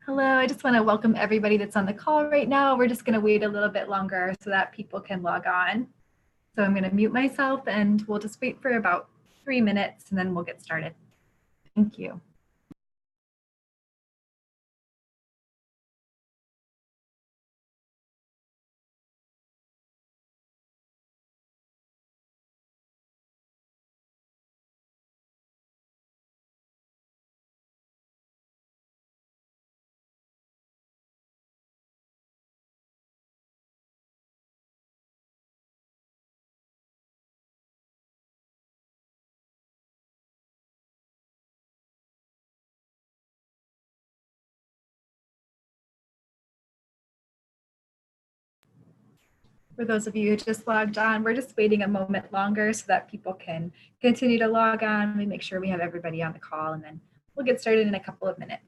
Hello, I just want to welcome everybody that's on the call right now. We're just going to wait a little bit longer so that people can log on. So I'm going to mute myself and we'll just wait for about 3 minutes and then we'll get started. Thank you. For those of you who just logged on, we're just waiting a moment longer so that people can continue to log on. We make sure we have everybody on the call and then we'll get started in a couple of minutes.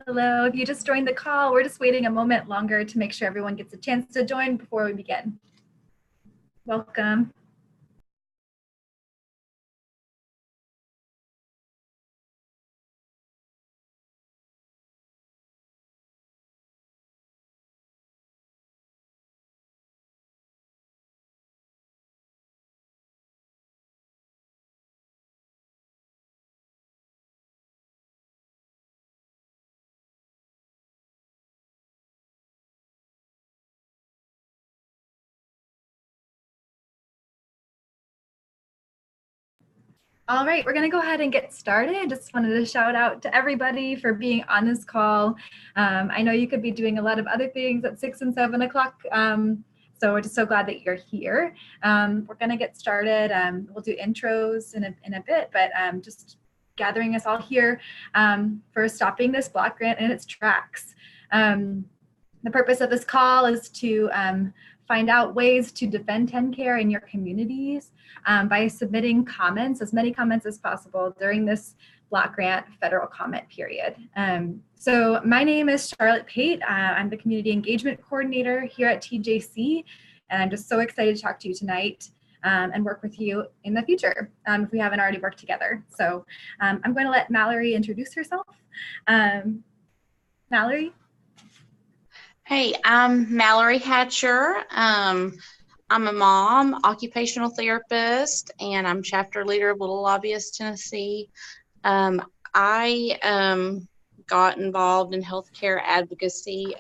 Hello, if you just joined the call, we're just waiting a moment longer to make sure everyone gets a chance to join before we begin. Welcome. All right, we're going to go ahead and get started. Just wanted to shout out to everybody for being on this call. I know you could be doing a lot of other things at 6 and 7 o'clock. So we're just so glad that you're here. We're going to get started. We'll do intros in a bit, but just gathering us all here for stopping this block grant in its tracks. The purpose of this call is to find out ways to defend TennCare in your communities by submitting comments, as many comments as possible during this block grant federal comment period. So my name is Charlotte Pate. I'm the Community Engagement Coordinator here at TJC, and I'm just so excited to talk to you tonight and work with you in the future if we haven't already worked together. So I'm going to let Mallory introduce herself. Mallory? Hey, I'm Mallory Hatcher. I'm a mom, occupational therapist, and I'm chapter leader of Little Lobbyists Tennessee. I got involved in healthcare advocacy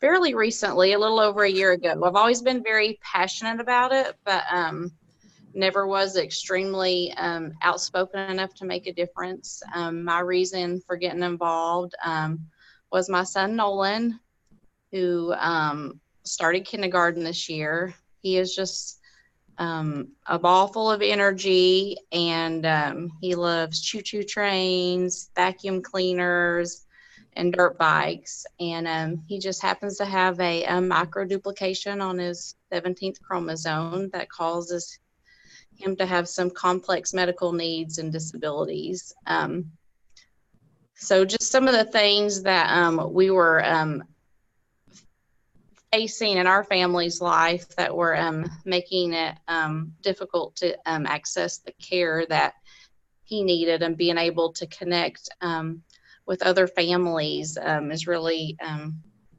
fairly recently, a little over a year ago. I've always been very passionate about it, but never was extremely outspoken enough to make a difference. My reason for getting involved was my son Nolan, who started kindergarten this year. He is just a ball full of energy, and he loves choo-choo trains, vacuum cleaners, and dirt bikes. And he just happens to have a microduplication on his 17th chromosome that causes him to have some complex medical needs and disabilities. So just some of the things that we were facing in our family's life that were making it difficult to access the care that he needed, and being able to connect with other families is really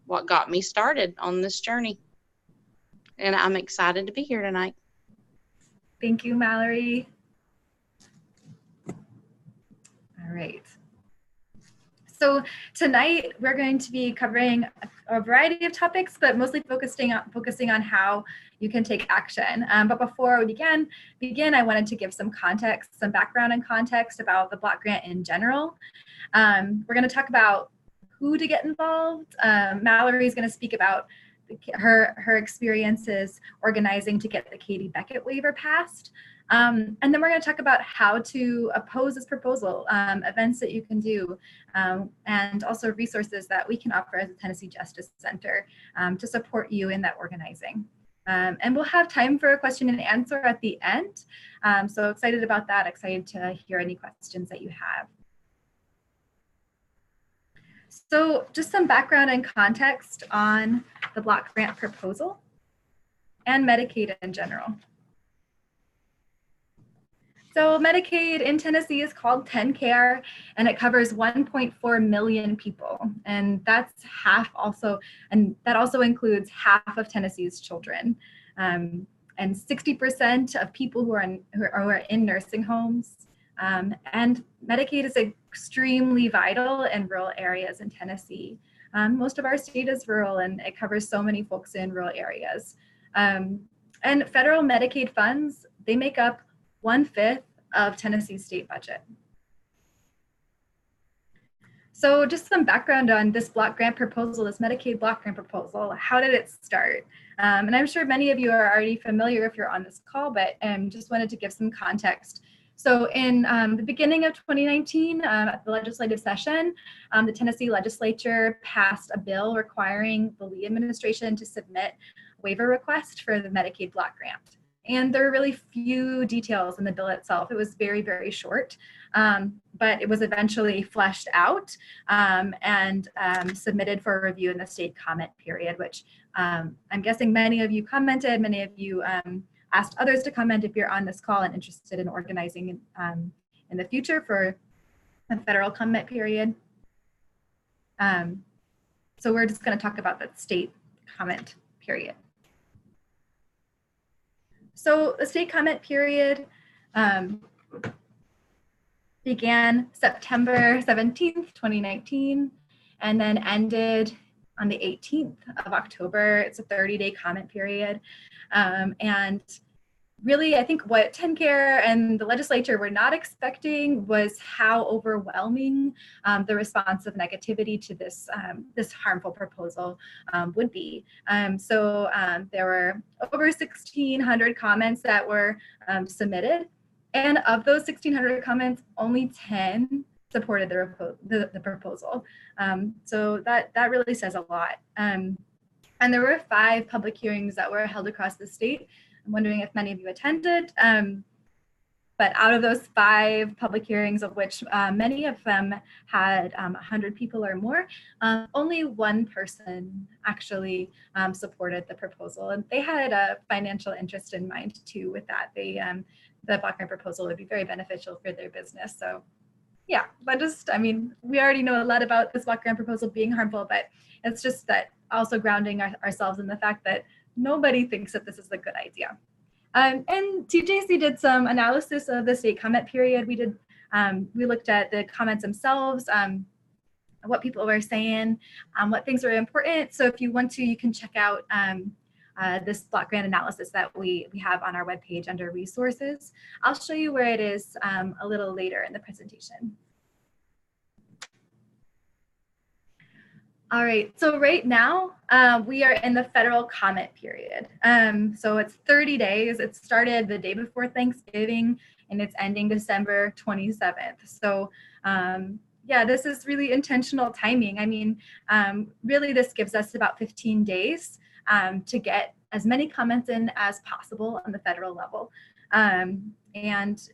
what got me started on this journey. And I'm excited to be here tonight. Thank you, Mallory. All right. So tonight we're going to be covering a variety of topics, but mostly focusing on how you can take action. But before we begin, I wanted to give some context, some background and context about the block grant in general. We're going to talk about who to get involved. Mallory is going to speak about her experiences organizing to get the Katie Beckett waiver passed. And then we're going to talk about how to oppose this proposal, events that you can do, and also resources that we can offer as a Tennessee Justice Center to support you in that organizing. And we'll have time for a question and answer at the end. So excited about that, excited to hear any questions that you have. So just some background and context on the block grant proposal and Medicaid in general. So Medicaid in Tennessee is called TennCare, and it covers 1.4 million people. And that's half also, and that also includes half of Tennessee's children. And 60% of people who are in nursing homes. And Medicaid is extremely vital in rural areas in Tennessee. Most of our state is rural, and it covers so many folks in rural areas. And federal Medicaid funds, they make up 1/5 of Tennessee's state budget. So just some background on this block grant proposal, this Medicaid block grant proposal. How did it start? And I'm sure many of you are already familiar if you're on this call, but just wanted to give some context. So in the beginning of 2019, at the legislative session, the Tennessee legislature passed a bill requiring the Lee administration to submit a waiver request for the Medicaid block grant. And there were really few details in the bill itself. It was very, very short, but it was eventually fleshed out and submitted for review in the state comment period, which I'm guessing many of you commented, many of you asked others to comment if you're on this call and interested in organizing in the future for a federal comment period. So we're just going to talk about the state comment period. So the state comment period began September 17th, 2019, and then ended on the 18th of October. It's a 30-day comment period. And really, I think what TennCare and the legislature were not expecting was how overwhelming the response of negativity to this, this harmful proposal would be. So there were over 1,600 comments that were submitted. And of those 1,600 comments, only 10 supported the proposal. So that really says a lot. And there were 5 public hearings that were held across the state. I'm wondering if many of you attended, but out of those 5 public hearings, of which many of them had 100 people or more, only one person actually supported the proposal, and they had a financial interest in mind too with that. The block grant proposal would be very beneficial for their business. So yeah, but I mean, we already know a lot about this block grant proposal being harmful, but it's just that also grounding ourselves in the fact that nobody thinks that this is a good idea. And TJC did some analysis of the state comment period. We looked at the comments themselves, what people were saying, what things were important. So if you want to, you can check out this block grant analysis that we have on our webpage under resources. I'll show you where it is a little later in the presentation. All right, so right now we are in the federal comment period. So it's 30 days. It started the day before Thanksgiving and it's ending December 27th. So yeah, this is really intentional timing. I mean, really this gives us about 15 days to get as many comments in as possible on the federal level. And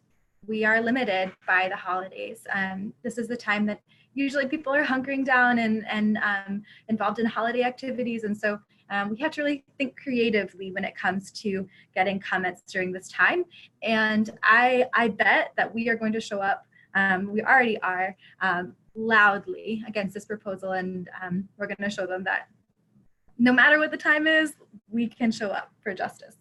we are limited by the holidays. This is the time that usually people are hunkering down and involved in holiday activities. And so we have to really think creatively when it comes to getting comments during this time. And I bet that we are going to show up, we already are, loudly against this proposal. And we're going to show them that no matter what the time is, we can show up for justice.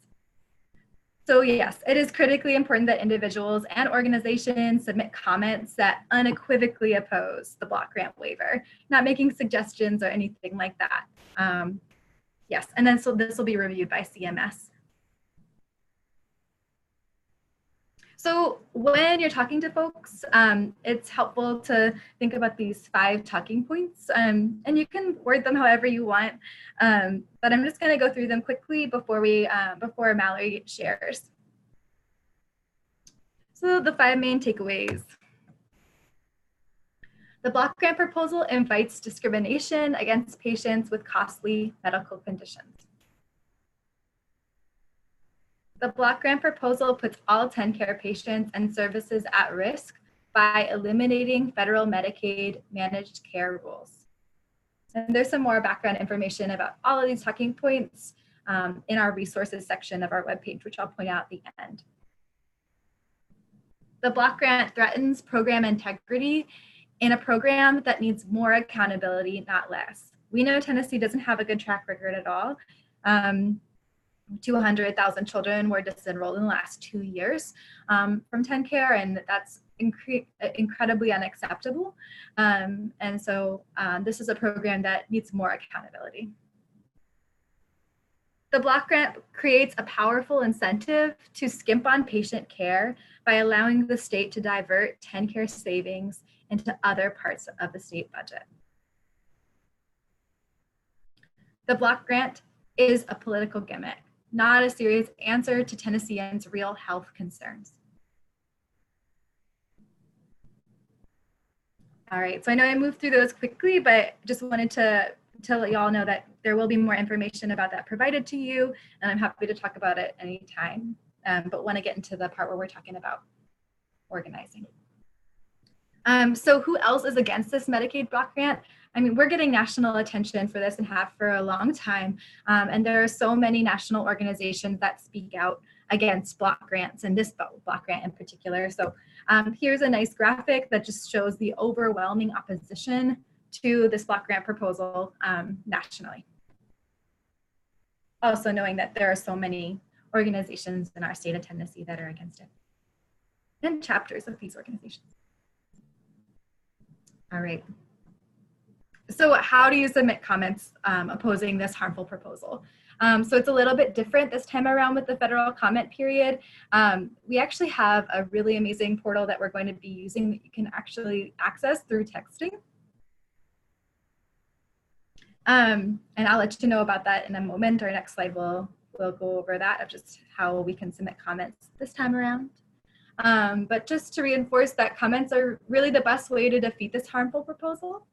So yes, it is critically important that individuals and organizations submit comments that unequivocally oppose the block grant waiver, not making suggestions or anything like that. Yes, and then so this will be reviewed by CMS. So when you're talking to folks, it's helpful to think about these 5 talking points, and you can word them however you want, but I'm just going to go through them quickly before Mallory shares. So the 5 main takeaways. The block grant proposal invites discrimination against patients with costly medical conditions. The block grant proposal puts all TennCare patients and services at risk by eliminating federal Medicaid managed care rules. And there's some more background information about all of these talking points in our resources section of our webpage, which I'll point out at the end. The block grant threatens program integrity in a program that needs more accountability, not less. We know Tennessee doesn't have a good track record at all. 200,000 children were disenrolled in the last 2 years from TennCare, and that's incredibly unacceptable. And so this is a program that needs more accountability. The block grant creates a powerful incentive to skimp on patient care by allowing the state to divert TennCare savings into other parts of the state budget. The block grant is a political gimmick, not a serious answer to Tennesseans' real health concerns. All right, so I know I moved through those quickly, but just wanted to let y'all know that there will be more information about that provided to you, and I'm happy to talk about it anytime, but want to get into the part where we're talking about organizing. So who else is against this Medicaid block grant? I mean, we're getting national attention for this and have for a long time. And there are so many national organizations that speak out against block grants, and this block grant in particular. So here's a nice graphic that just shows the overwhelming opposition to this block grant proposal nationally. Also knowing that there are so many organizations in our state of Tennessee that are against it, and chapters of these organizations. All right. So how do you submit comments opposing this harmful proposal? So it's a little bit different this time around with the federal comment period. We actually have a really amazing portal that we're going to be using that you can actually access through texting. And I'll let you know about that in a moment. Our next slide will go over that of just how we can submit comments this time around. But just to reinforce that comments are really the best way to defeat this harmful proposal.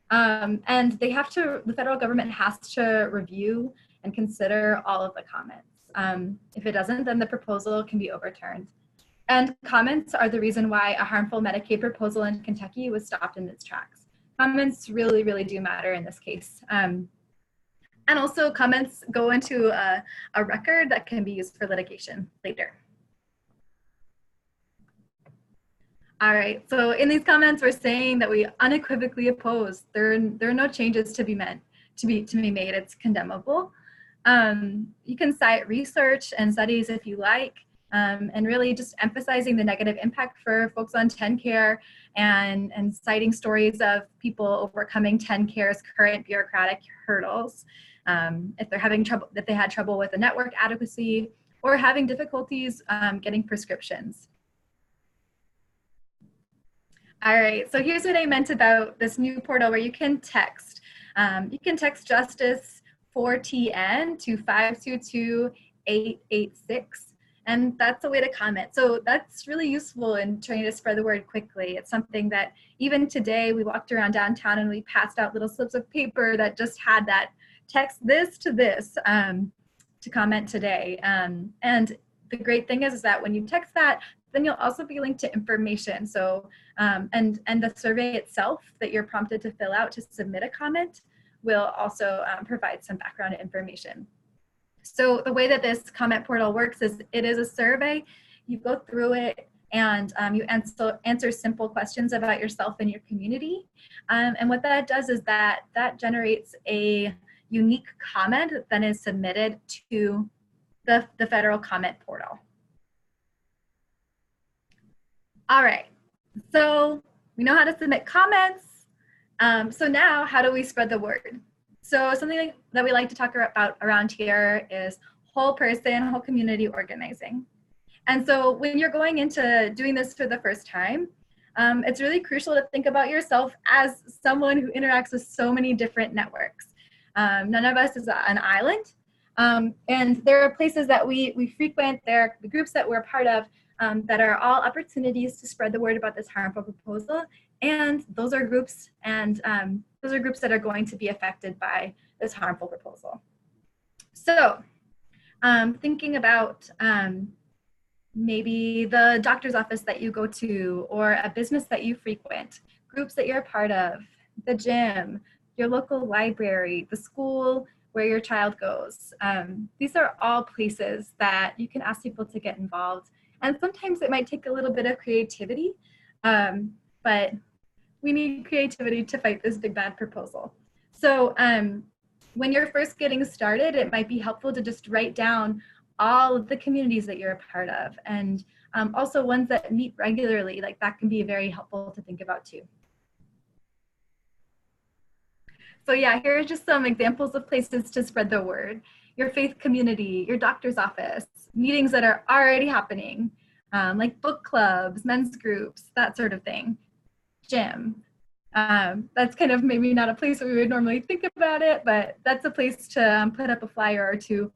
And the federal government has to review and consider all of the comments. If it doesn't, then the proposal can be overturned. And comments are the reason why a harmful Medicaid proposal in Kentucky was stopped in its tracks. Comments really, really do matter in this case. And also comments go into a record that can be used for litigation later. All right, so in these comments, we're saying that we unequivocally oppose. There are no changes to be made. It's condemnable. You can cite research and studies if you like, and really just emphasizing the negative impact for folks on TennCare and citing stories of people overcoming TennCare's current bureaucratic hurdles. If they're having trouble, if they had trouble with the network adequacy or having difficulties getting prescriptions. All right, so here's what I meant about this new portal where you can text. You can text Justice 4TN to 522-886, and that's a way to comment. So that's really useful in trying to spread the word quickly. It's something that even today we walked around downtown and we passed out little slips of paper that just had that text this to this to comment today. And the great thing is that when you text that, then you'll also be linked to information. So, and the survey itself that you're prompted to fill out to submit a comment will also provide some background information. So the way that this comment portal works is it is a survey. You go through it and you answer simple questions about yourself and your community. And what that does is that generates a unique comment that is submitted to the federal comment portal. All right. So we know how to submit comments. So now, how do we spread the word? So something that we like to talk about around here is whole person, whole community organizing. And so when you're going into doing this for the first time, it's really crucial to think about yourself as someone who interacts with so many different networks. None of us is an island. And there are places that we frequent, there are the groups that we're part of that are all opportunities to spread the word about this harmful proposal. And those are groups that are going to be affected by this harmful proposal. So thinking about maybe the doctor's office that you go to, or a business that you frequent, groups that you're a part of, the gym, your local library, the school where your child goes. These are all places that you can ask people to get involved. And sometimes it might take a little bit of creativity, but we need creativity to fight this big bad proposal. So when you're first getting started, it might be helpful to just write down all of the communities that you're a part of, and also ones that meet regularly. Like that can be very helpful to think about too. So yeah, here are just some examples of places to spread the word. Your faith community, your doctor's office, meetings that are already happening, like book clubs, men's groups, that sort of thing. Gym. That's kind of maybe not a place where we would normally think about it, but that's a place to put up a flyer or two,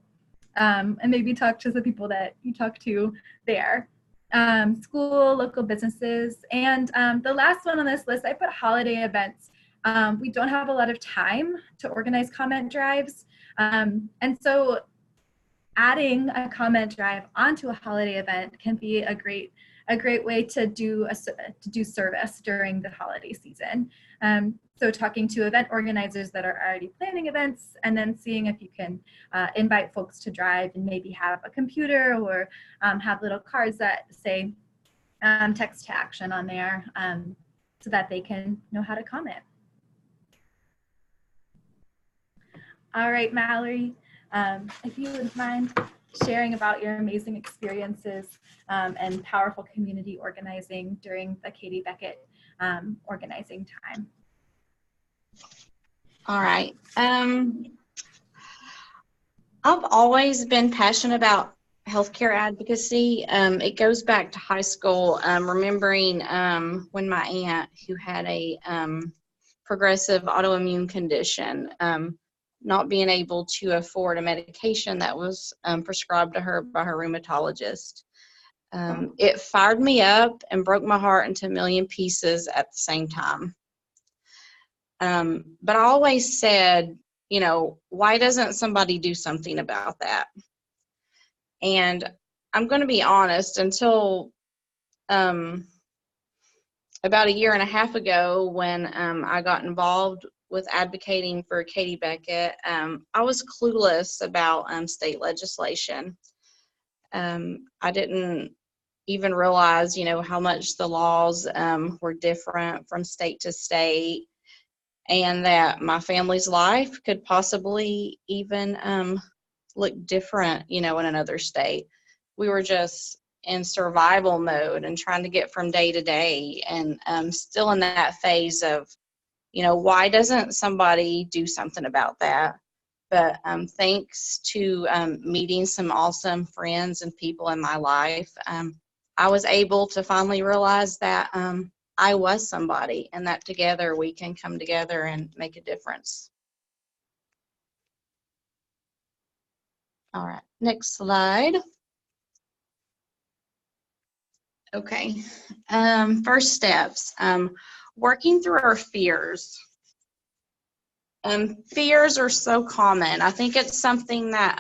and maybe talk to the people that you talk to there. School, local businesses, and the last one on this list, I put holiday events. We don't have a lot of time to organize comment drives, and so adding a comment drive onto a holiday event can be a great way to do service during the holiday season. So talking to event organizers that are already planning events, and then seeing if you can invite folks to drive, and maybe have a computer or have little cards that say text to action on there, so that they can know how to comment. All right, Mallory, if you wouldn't mind sharing about your amazing experiences and powerful community organizing during the Katie Beckett organizing time. All right. I've always been passionate about healthcare advocacy. It goes back to high school, remembering when my aunt, who had a progressive autoimmune condition, not being able to afford a medication that was prescribed to her by her rheumatologist. It fired me up and broke my heart into a million pieces at the same time. But I always said, why doesn't somebody do something about that? And I'm going to be honest, until about a year and a half ago, when I got involved with advocating for Katie Beckett, I was clueless about state legislation. I didn't even realize, how much the laws were different from state to state, and that my family's life could possibly even look different, in another state. We were just in survival mode and trying to get from day to day, and still in that phase of, why doesn't somebody do something about that? But thanks to meeting some awesome friends and people in my life, I was able to finally realize that I was somebody, and that together we can come together and make a difference. All right, next slide. Okay, first steps, working through our fears. Fears are so common. I think it's something that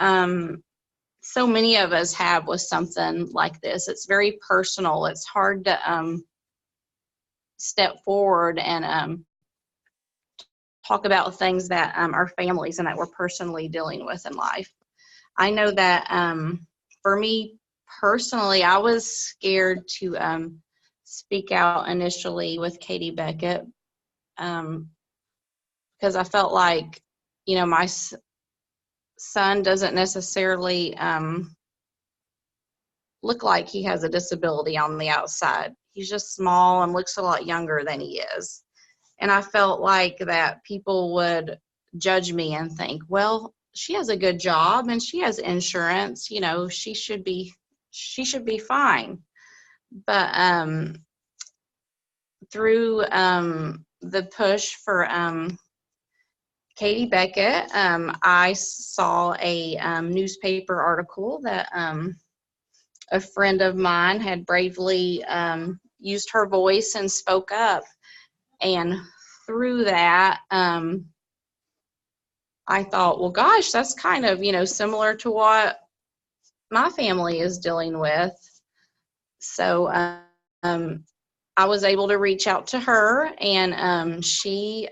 so many of us have with something like this. It's very personal. It's hard to step forward and talk about things that our families and that we're personally dealing with in life. I know that for me personally, I was scared to speak out initially with Katie Beckett, because I felt like, my son doesn't necessarily look like he has a disability on the outside. he's just small and looks a lot younger than he is. And I felt like that people would judge me and think, well, she has a good job and she has insurance, you know, she should be fine. But through the push for Katie Beckett, I saw a newspaper article that a friend of mine had bravely used her voice and spoke up. And through that, I thought, well, gosh, that's kind of, you know, similar to what my family is dealing with. So I was able to reach out to her, and she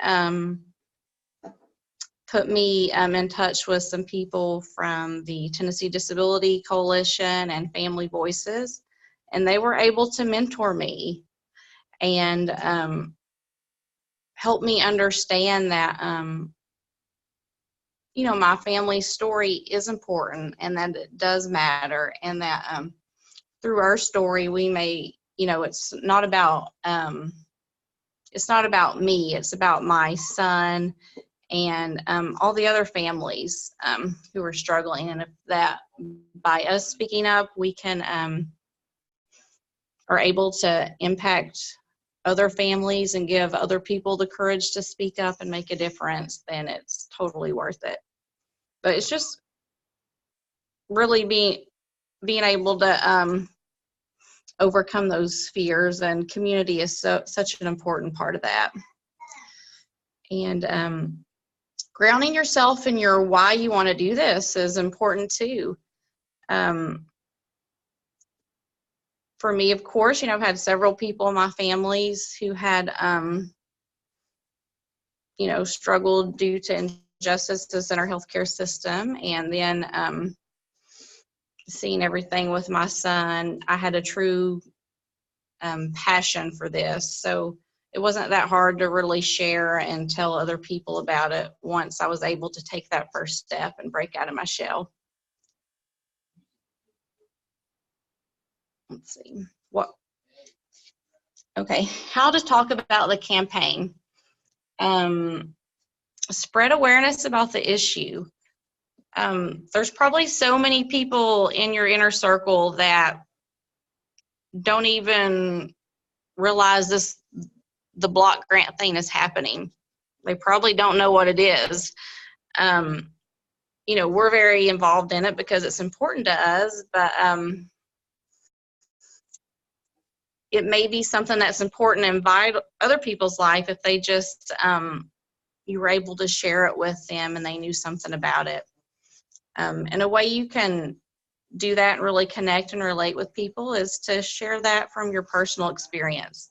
put me in touch with some people from the Tennessee Disability Coalition and Family Voices, and they were able to mentor me and help me understand that you know, my family's story is important and that it does matter, and that through our story we may, you know, it's not about me, it's about my son and all the other families who are struggling. And if that, by us speaking up, we can are able to impact other families and give other people the courage to speak up and make a difference, then it's totally worth it. But it's just really being able to overcome those fears, and community is such an important part of that. And grounding yourself in your why you want to do this is important too. For me, of course, you know, I've had several people in my families who had, you know, struggled due to injustices in our healthcare system. And then seeing everything with my son, I had a true passion for this. So it wasn't that hard to really share and tell other people about it once I was able to take that first step and break out of my shell. Let's see. Okay, how to talk about the campaign. Spread awareness about the issue. There's probably so many people in your inner circle that don't even realize the block grant thing is happening. They probably don't know what it is. You know, we're very involved in it because it's important to us, but it may be something that's important in other people's life if they just, you were able to share it with them and they knew something about it. And a way you can do that and really connect and relate with people is to share that from your personal experience,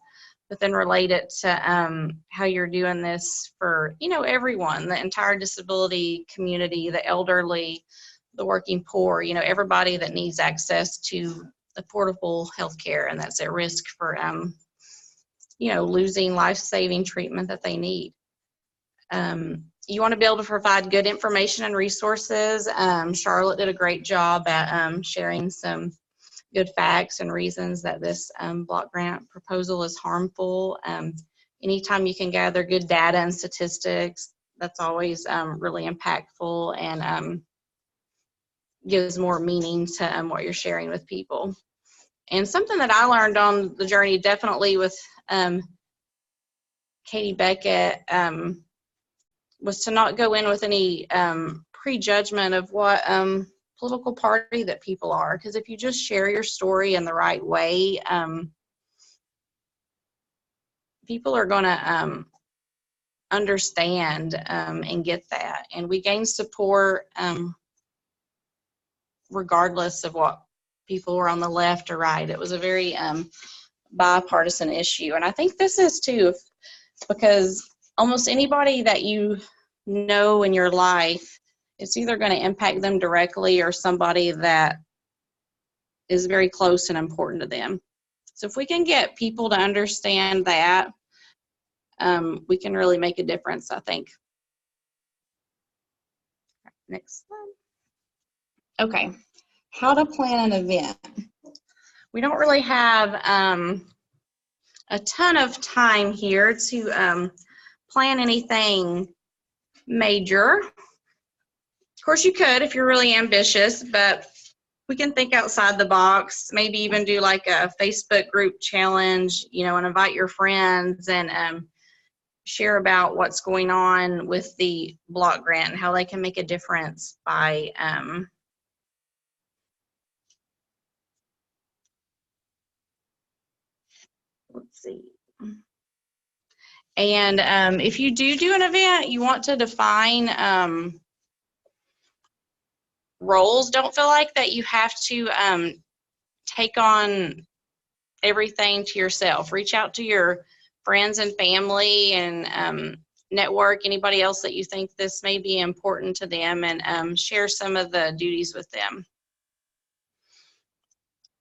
but then relate it to how you're doing this for, you know, everyone, the entire disability community, the elderly, the working poor, you know, everybody that needs access to affordable health care and that's at risk for, you know, losing life-saving treatment that they need. You want to be able to provide good information and resources. Charlotte did a great job at sharing some good facts and reasons that this block grant proposal is harmful. Anytime you can gather good data and statistics, that's always really impactful and gives more meaning to what you're sharing with people. And something that I learned on the journey, definitely with Katie Beckett, was to not go in with any prejudgment of what political party that people are. Because if you just share your story in the right way, people are going to understand and get that. And we gain support regardless of what people were on the left or right. It was a very bipartisan issue. And I think this is too, because almost anybody that you know in your life, it's either going to impact them directly or somebody that is very close and important to them. So if we can get people to understand that, we can really make a difference, I think. Next slide. Okay, how to plan an event. We don't really have a ton of time here to plan anything major. Of course, you could if you're really ambitious, but we can think outside the box, maybe even do like a Facebook group challenge, and invite your friends and share about what's going on with the block grant and how they can make a difference by let's see. And if you do an event, you want to define roles. Don't feel like that you have to take on everything to yourself. Reach out to your friends and family and network anybody else that you think this may be important to them, and share some of the duties with them.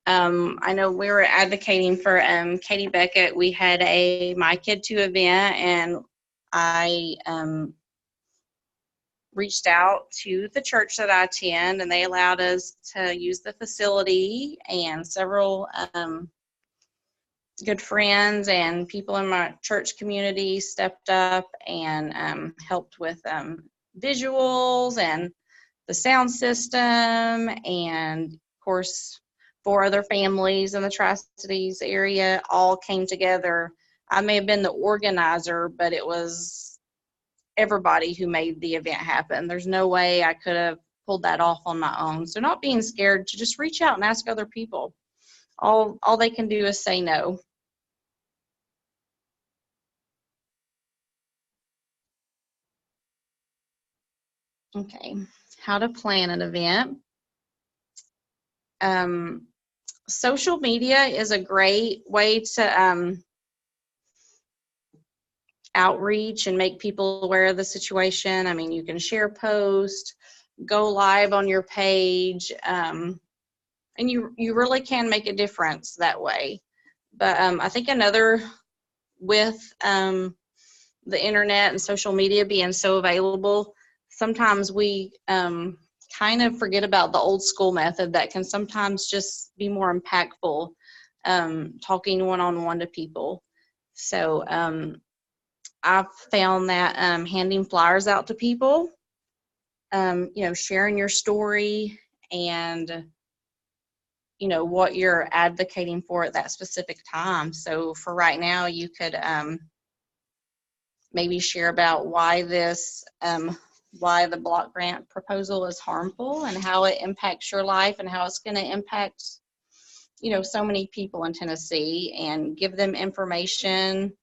I know we were advocating for Katie Beckett. We had a My Kid Too event, and I reached out to the church that I attend, and they allowed us to use the facility, and several good friends and people in my church community stepped up and helped with visuals and the sound system, and of course 4 other families in the Tri-Cities area all came together. I may have been the organizer, but it was everybody who made the event happen. There's no way I could have pulled that off on my own. So not being scared to just reach out and ask other people. All they can do is say no. Okay, how to plan an event. Social media is a great way to outreach and make people aware of the situation. I mean, you can share posts, go live on your page, and you really can make a difference that way. But I think another, with the internet and social media being so available, sometimes we kind of forget about the old school method that can sometimes just be more impactful, talking one-on-one to people. So I've found that handing flyers out to people, sharing your story and what you're advocating for at that specific time. So for right now, you could maybe share about why the block grant proposal is harmful and how it impacts your life and how it's going to impact, so many people in Tennessee, and give them information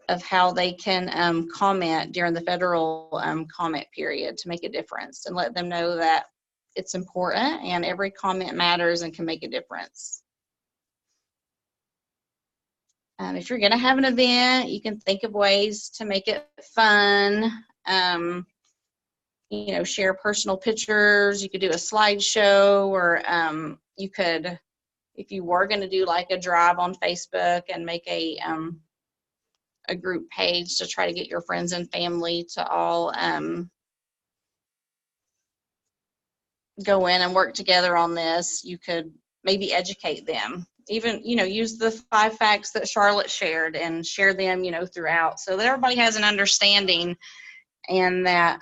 of how they can comment during the federal comment period to make a difference, and let them know that it's important and every comment matters and can make a difference. If you're going to have an event, you can think of ways to make it fun. Share personal pictures. You could do a slideshow, or you could, if you were going to do like a drive on Facebook and make a group page to try to get your friends and family to all go in and work together on this, you could maybe educate them. Even, use the 5 facts that Charlotte shared and share them, throughout, so that everybody has an understanding and that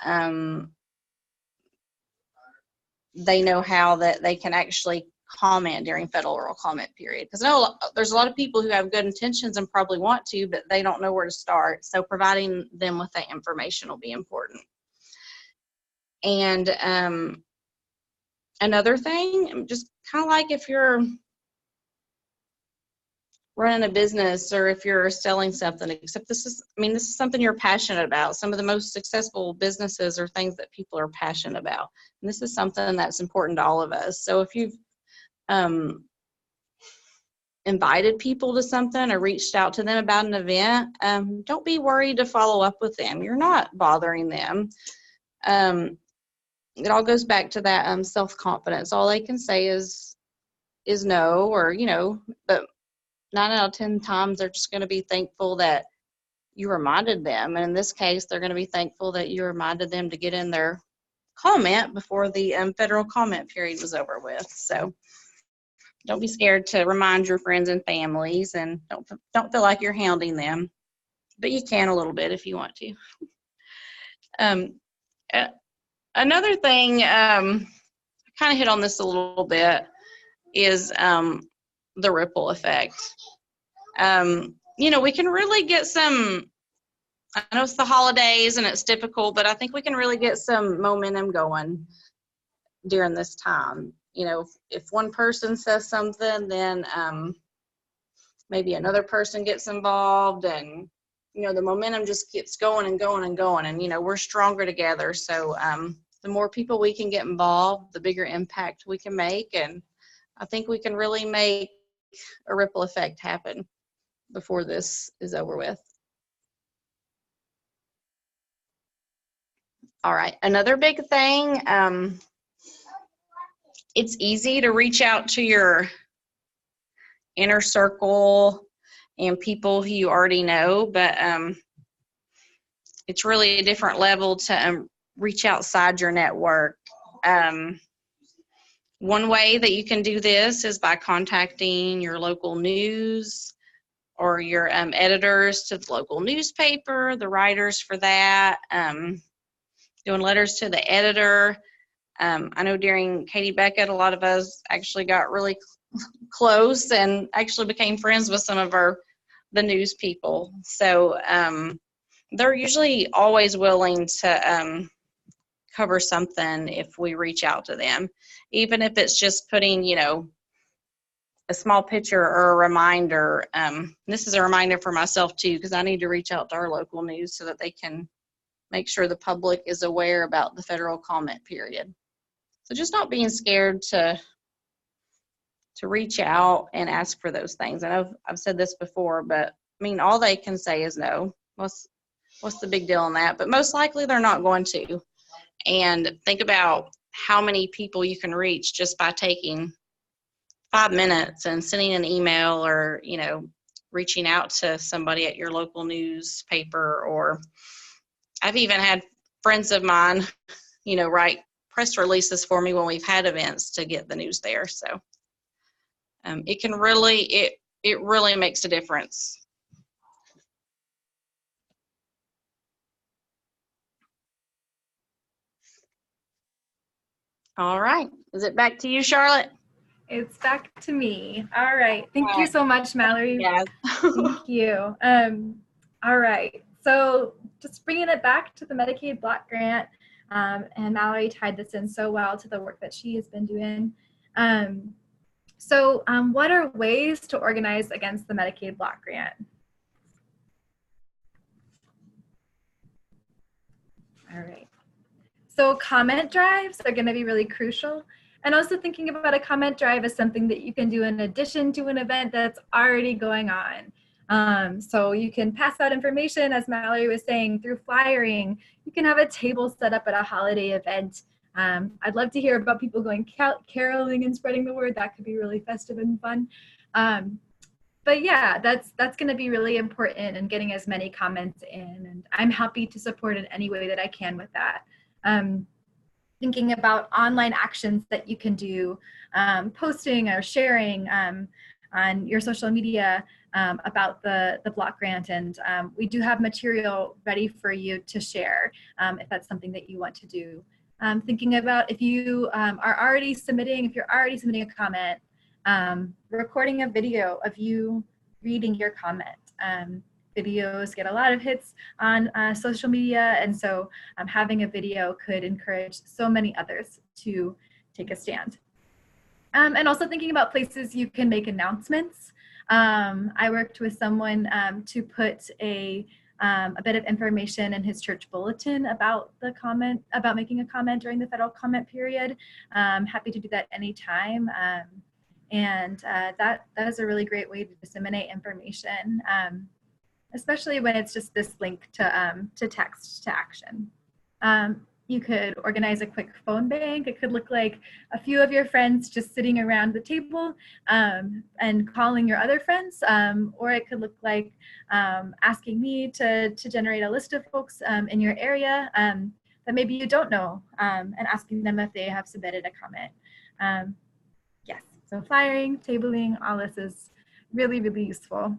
they know how that they can actually comment during federal comment period. Because I know there's a lot of people who have good intentions and probably want to, but they don't know where to start. So providing them with that information will be important. And another thing, just kind of like if you're running a business or if you're selling something, except this is something you're passionate about. Some of the most successful businesses are things that people are passionate about. And this is something that's important to all of us. So if you've invited people to something or reached out to them about an event, don't be worried to follow up with them. You're not bothering them. It all goes back to that self-confidence. All they can say is no, or, but 9 out of 10 times they're just going to be thankful that you reminded them. And in this case, they're going to be thankful that you reminded them to get in their comment before the federal comment period was over with. So don't be scared to remind your friends and families, and don't feel like you're hounding them, but you can a little bit if you want to. Another thing, I kind of hit on this a little bit, is the ripple effect. We can really get some, I know it's the holidays and it's difficult, but I think we can really get some momentum going during this time. If one person says something, then maybe another person gets involved, and the momentum just keeps going and going and going, and we're stronger together. So the more people we can get involved, the bigger impact we can make, and I think we can really make a ripple effect happen before this is over with. All right, another big thing, it's easy to reach out to your inner circle and people who you already know, but it's really a different level to reach outside your network. One way that you can do this is by contacting your local news or your editors to the local newspaper, the writers for that, doing letters to the editor. I know during Katie Beckett, a lot of us actually got really close and actually became friends with some of the news people. So they're usually always willing to cover something if we reach out to them, even if it's just putting, a small picture or a reminder. This is a reminder for myself too, because I need to reach out to our local news so that they can make sure the public is aware about the federal comment period. So just not being scared to reach out and ask for those things. I know I've said this before, but I mean, all they can say is no. What's the big deal in that? But most likely they're not going to. And think about how many people you can reach just by taking 5 minutes and sending an email, or reaching out to somebody at your local newspaper. Or I've even had friends of mine write press releases for me when we've had events to get the news there. So it can really it really makes a difference. All right, is it back to you, Charlotte? It's back to me. All right. Thank you so much, Mallory. Yeah. Thank you. All right. So just bringing it back to the Medicaid block grant, and Mallory tied this in so well to the work that she has been doing. So what are ways to organize against the Medicaid block grant? All right. So comment drives are going to be really crucial. And also thinking about a comment drive as something that you can do in addition to an event that's already going on. So you can pass out information, as Mallory was saying, through flyering. You can have a table set up at a holiday event. I'd love to hear about people going caroling and spreading the word. That could be really festive and fun. But yeah, that's going to be really important, and getting as many comments in. And I'm happy to support in any way that I can with that. Thinking about online actions that you can do, posting or sharing on your social media about the block grant. And we do have material ready for you to share if that's something that you want to do. Thinking about if you are already submitting, if you're already submitting a comment, recording a video of you reading your comment. Videos get a lot of hits on social media, and so having a video could encourage so many others to take a stand. And also thinking about places you can make announcements. I worked with someone to put a bit of information in his church bulletin about making a comment during the federal comment period. Happy to do that anytime. And that is a really great way to disseminate information. Especially when it's just this link to text to action. You could organize a quick phone bank. It could look like a few of your friends just sitting around the table and calling your other friends, or it could look like asking me to generate a list of folks in your area that maybe you don't know, and asking them if they have submitted a comment. Yes, So flyering, tabling, all this is really, really useful.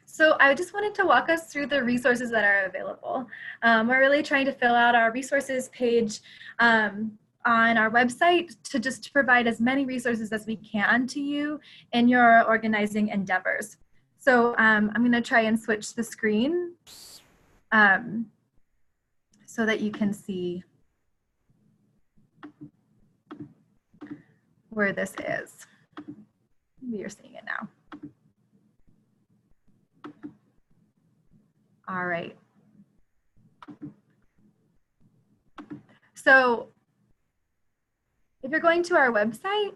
So I just wanted to walk us through the resources that are available. We're really trying to fill out our resources page on our website to just provide as many resources as we can to you in your organizing endeavors. So I'm going to try and switch the screen so that you can see where this is. Maybe you're seeing it now. All right. So if you're going to our website,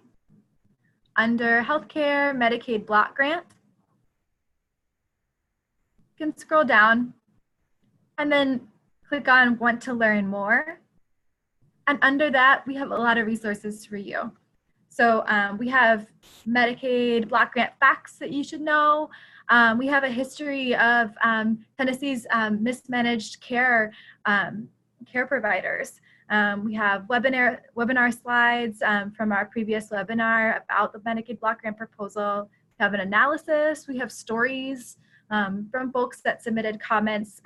under Healthcare Medicaid Block Grant, you can scroll down and then click on Want to Learn More. And under that, we have a lot of resources for you. So we have Medicaid Block Grant facts that you should know. We have a history of Tennessee's mismanaged care providers. We have webinar slides from our previous webinar about the Medicaid Block Grant proposal. We have an analysis. We have stories from folks that submitted comments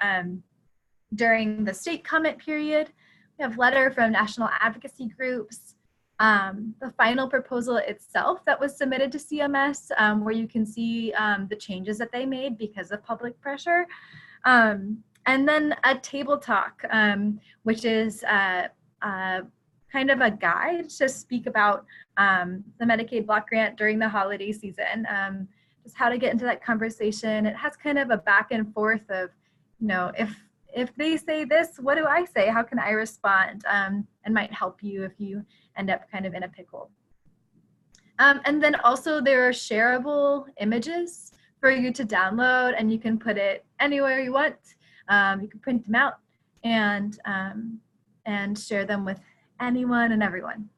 during the state comment period. We have letter from national advocacy groups. The final proposal itself that was submitted to CMS, where you can see the changes that they made because of public pressure. And then a table talk, which is kind of a guide to speak about the Medicaid block grant during the holiday season, just how to get into that conversation. It has kind of a back and forth of, you know, if they say this, what do I say? How can I respond? And might help you if you end up kind of in a pickle. And then also there are shareable images for you to download, and you can put it anywhere you want. You can print them out and share them with anyone and everyone.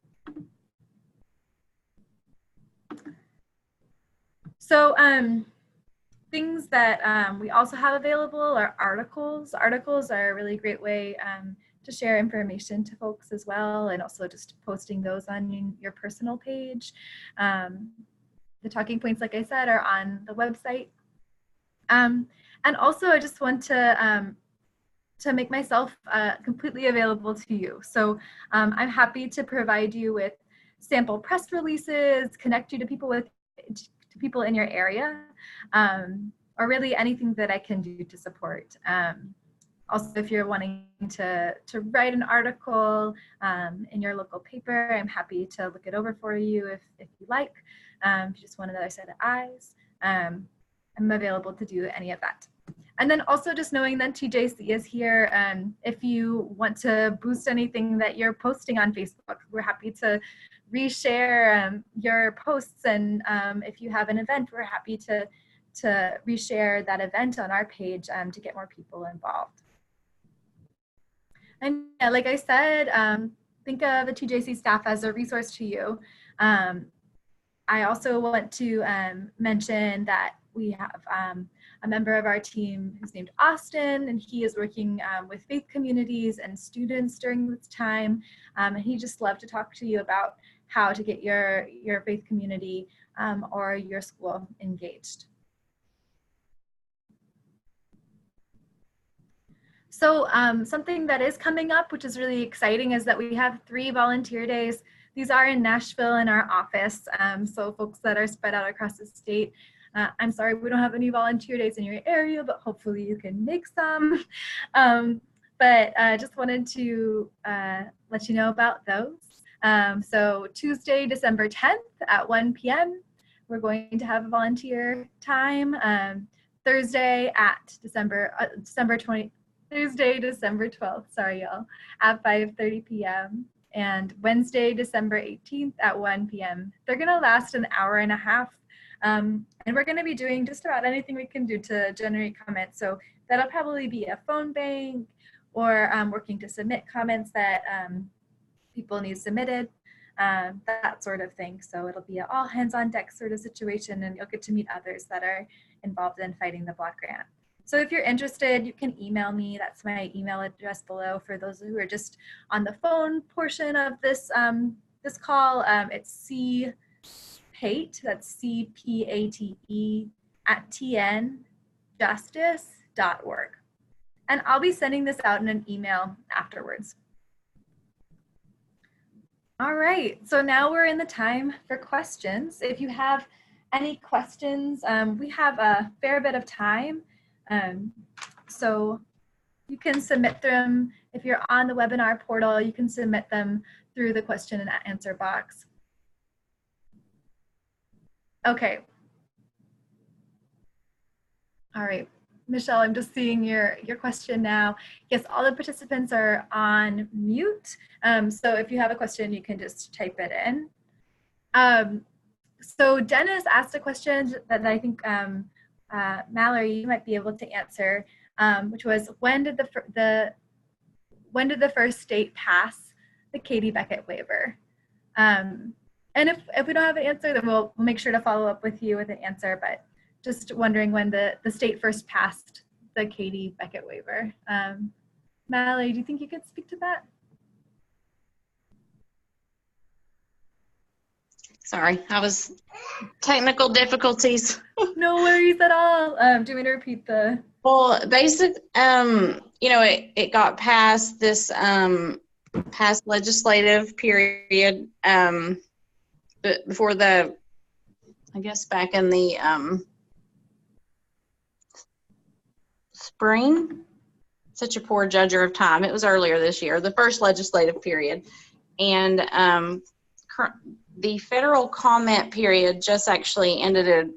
So things that we also have available are articles. Articles are a really great way to share information to folks as well, and also just posting those on your personal page. The talking points, like I said, are on the website. And also, I just want to make myself completely available to you. So I'm happy to provide you with sample press releases, connect you to people in your area, or really anything that I can do to support. Also, if you're wanting to write an article in your local paper, I'm happy to look it over for you if you like. If you just want another set of eyes, I'm available to do any of that. And then also just knowing that TJC is here, if you want to boost anything that you're posting on Facebook, we're happy to reshare your posts. And if you have an event, we're happy to reshare that event on our page to get more people involved. And yeah, like I said, think of the TJC staff as a resource to you. I also want to mention that we have a member of our team who's named Austin, and he is working with faith communities and students during this time. And he just loved to talk to you about how to get your faith community or your school engaged. So something that is coming up, which is really exciting, is that we have 3 volunteer days. These are in Nashville in our office. So folks that are spread out across the state, I'm sorry, we don't have any volunteer days in your area, but hopefully you can make some. But I just wanted to let you know about those. So Tuesday, December 10th at 1 p.m., we're going to have a volunteer time. Thursday at December 12th, sorry y'all, at 5:30 p.m. and Wednesday, December 18th at 1 p.m. They're gonna last an hour and a half. And we're gonna be doing just about anything we can do to generate comments. So that'll probably be a phone bank or working to submit comments that people need submitted, that sort of thing. So it'll be an all hands on deck sort of situation, and you'll get to meet others that are involved in fighting the block grant. So if you're interested, you can email me. That's my email address below for those who are just on the phone portion of this this call. It's CPATE, that's CPATE at tnjustice.org. And I'll be sending this out in an email afterwards. All right, so now we're in the time for questions. If you have any questions, we have a fair bit of time. So you can submit them. If you're on the webinar portal, you can submit them through the question and answer box. Okay. All right, Michelle, I'm just seeing your question now. Yes, all the participants are on mute. So if you have a question, you can just type it in. So Dennis asked a question that I think Mallory, you might be able to answer, which was, when did the first state pass the Katie Beckett waiver? And if we don't have an answer, then we'll make sure to follow up with you with an answer. But just wondering when the state first passed the Katie Beckett waiver. Mallory, do you think you could speak to that? Sorry, I was technical difficulties. No worries at all. Do you want me to repeat the? Well, you know, it got past this past legislative period, but before I guess back in the spring. Such a poor judger of time. It was earlier this year, the first legislative period, and the federal comment period just actually ended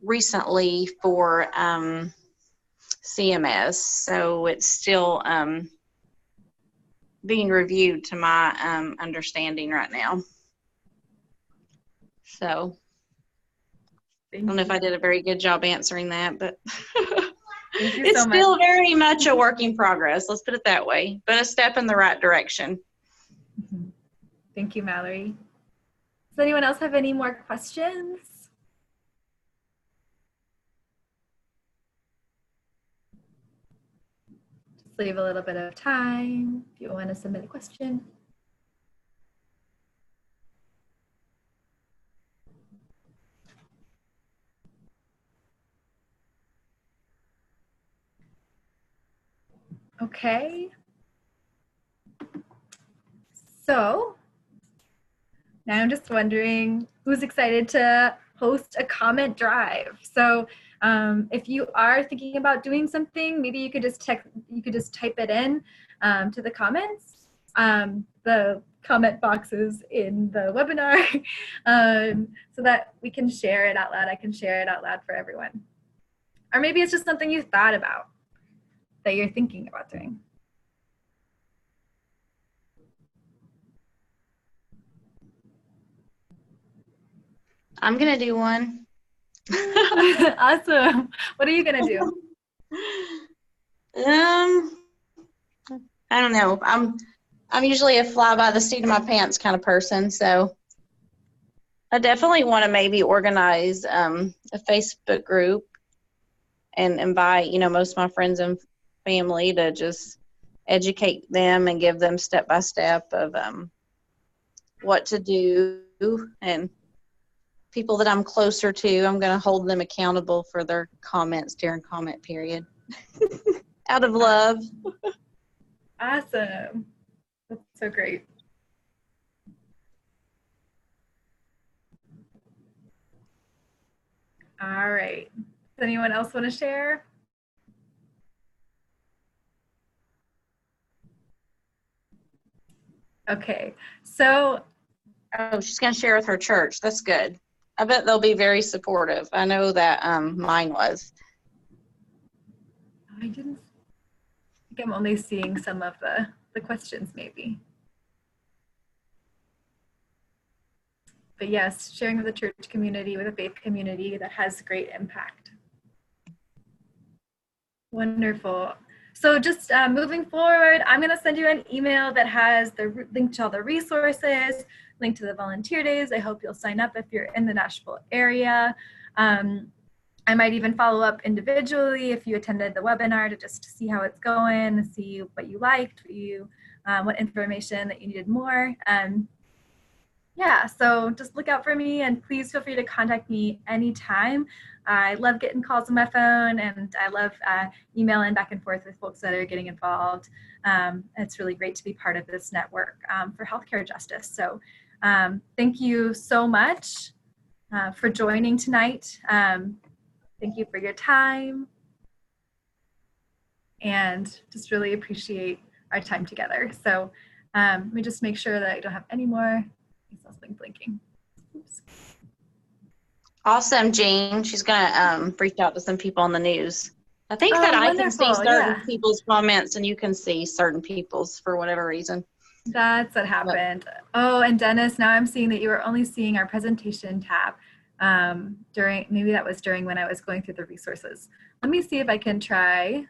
recently for CMS, so it's still being reviewed to my understanding right now. So I don't know if I did a very good job answering that, but it's still very much a work in progress. Let's put it that way, but a step in the right direction. Thank you, Mallory. Does anyone else have any more questions? Just leave a little bit of time if you want to submit a question. Okay. So now I'm just wondering who's excited to host a comment drive. So if you are thinking about doing something, maybe you could just type it in to the comments. The comment boxes in the webinar so that we can share it out loud. I can share it out loud for everyone. Or maybe it's just something you thought about that you're thinking about doing. I'm gonna do one. Awesome. What are you gonna do? I don't know. I'm usually a fly by the seat of my pants kind of person, so I definitely want to maybe organize a Facebook group and invite, you know, most of my friends and family to just educate them and give them step by step of what to do, and people that I'm closer to, I'm going to hold them accountable for their comments during comment period out of love. Awesome. That's so great. All right. Does anyone else want to share? Okay, so. Oh, she's going to share with her church. That's good. I bet they'll be very supportive. I know that mine was. I think I'm only seeing some of the questions maybe. But yes, sharing with the church community, with a faith community, that has great impact. Wonderful. So just moving forward, I'm going to send you an email that has the link to all the resources, link to the volunteer days. I hope you'll sign up if you're in the Nashville area. I might even follow up individually if you attended the webinar to just see how it's going, see what you liked, what information that you needed more. Yeah, so just look out for me, and please feel free to contact me anytime. I love getting calls on my phone, and I love emailing back and forth with folks that are getting involved. It's really great to be part of this network for healthcare justice. So thank you so much for joining tonight. Thank you for your time, and just really appreciate our time together. So let me just make sure that I don't have any more. I saw something blinking. Oops. Awesome, Jean. She's gonna reach out to some people on the news. I think that I can see certain Yeah. people's comments and you can see certain people's for whatever reason. That's what happened. Oh, and Dennis, now I'm seeing that you were only seeing our presentation tab maybe that was during when I was going through the resources. Let me see if I can try.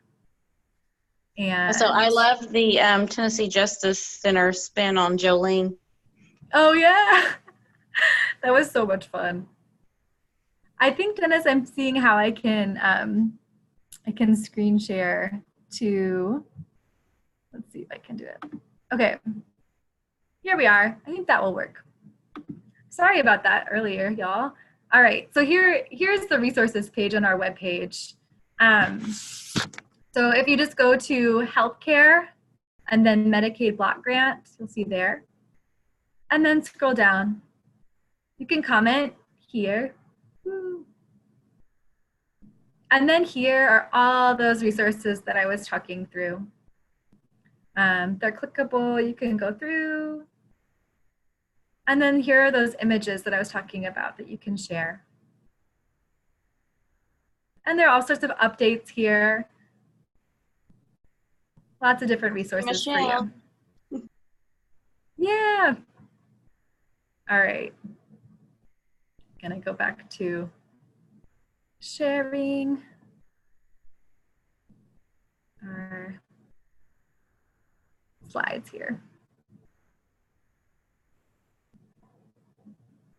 And so I love the Tennessee Justice Center spin on Jolene. Oh yeah, that was so much fun. I think, Dennis, I'm seeing how I can screen share to, let's see if I can do it. Okay, here we are. I think that will work. Sorry about that earlier, y'all. All right, so here's the resources page on our webpage. So if you just go to healthcare and then Medicaid block grant, you'll see there. And then scroll down. You can comment here. And then here are all those resources that I was talking through. They're clickable, you can go through. And then here are those images that I was talking about that you can share. And there are all sorts of updates here. Lots of different resources for you. Yeah. All right. Gonna go back to sharing our slides here.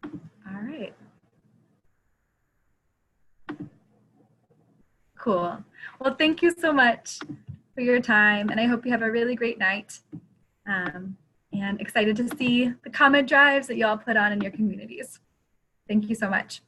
All right. Cool. Well, thank you so much for your time, and I hope you have a really great night. And excited to see the comment drives that you all put on in your communities. Thank you so much.